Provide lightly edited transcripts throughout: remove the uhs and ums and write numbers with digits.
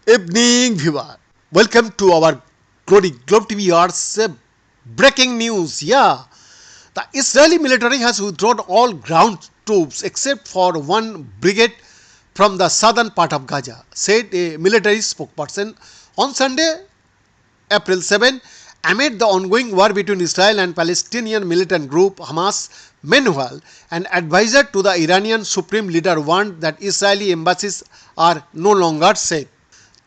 Evening viewer, welcome to our Globe TV Arts breaking news. The Israeli military has withdrawn all ground troops except for one brigade from the southern part of Gaza, said a military spokesperson on Sunday, April 7, amid the ongoing war between Israel and Palestinian militant group Hamas. Meanwhile, an advisor to the Iranian supreme leader warned that Israeli embassies are no longer safe.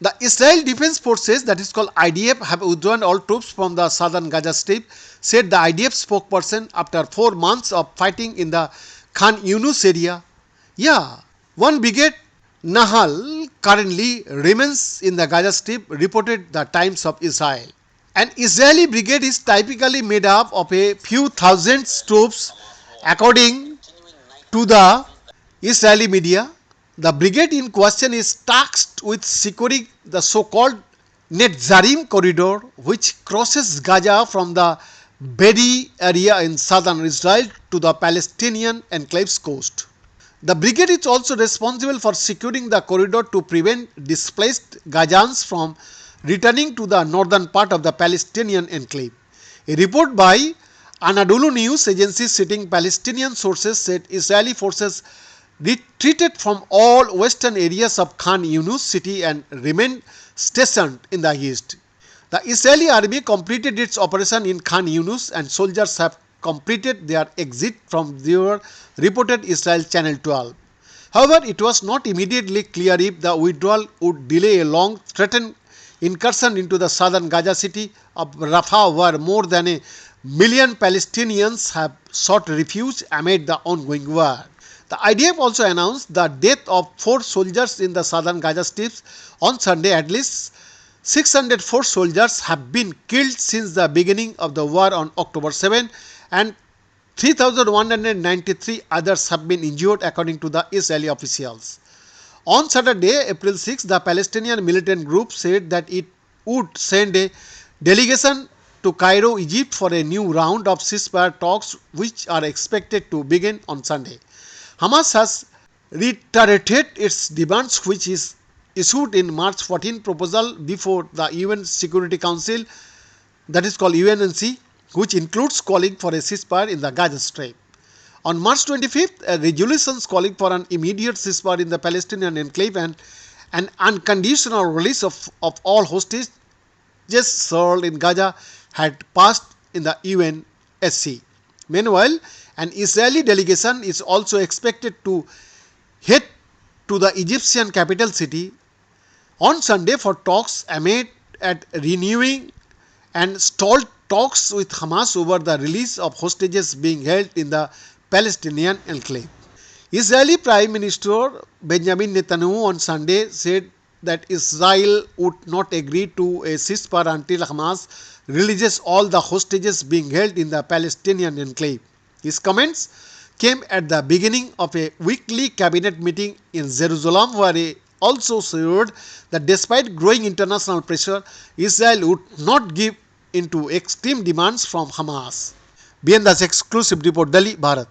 The Israel Defense Forces, that is called IDF, have withdrawn all troops from the southern Gaza Strip, said the IDF spokesperson after 4 months of fighting in the Khan Yunus area. One brigade, Nahal, currently remains in the Gaza Strip, reported the Times of Israel. An Israeli brigade is typically made up of a few thousand troops, according to the Israeli media. The brigade in question is tasked with securing the so-called Netzarim corridor, which crosses Gaza from the Be'eri area in southern Israel to the Palestinian enclave's coast. The brigade is also responsible for securing the corridor to prevent displaced Gazans from returning to the northern part of the Palestinian enclave. A report by Anadolu News Agency citing Palestinian sources said Israeli forces retreated from all western areas of Khan Yunus city and remained stationed in the east. The Israeli army completed its operation in Khan Yunus and soldiers have completed their exit from there, reported Israel Channel 12. However, it was not immediately clear if the withdrawal would delay a long threatened incursion into the southern Gaza city of Rafah, where more than a million Palestinians have sought refuge amid the ongoing war. The IDF also announced the death of 4 soldiers in the southern Gaza strips on Sunday. At least 604 soldiers have been killed since the beginning of the war on October 7 and 3,193 others have been injured, according to the Israeli officials. On Saturday, April 6, the Palestinian militant group said that it would send a delegation to Cairo, Egypt for a new round of ceasefire talks, which are expected to begin on Sunday. Hamas has reiterated its demands, which is issued in March 14 proposal before the UN Security Council, that is called UNSC, which includes calling for a ceasefire in the Gaza Strip. On March 25th, a resolution calling for an immediate ceasefire in the Palestinian enclave and an unconditional release of all hostages held in Gaza had passed in the UNSC. Meanwhile, an Israeli delegation is also expected to head to the Egyptian capital city on Sunday for talks aimed at renewing and stalled talks with Hamas over the release of hostages being held in the Palestinian enclave. Israeli Prime Minister Benjamin Netanyahu on Sunday said that Israel would not agree to a ceasefire until Hamas releases all the hostages being held in the Palestinian enclave. His comments came at the beginning of a weekly cabinet meeting in Jerusalem, where he also said that despite growing international pressure, Israel would not give in to extreme demands from Hamas. BN Das exclusive report, Delhi, Bharat.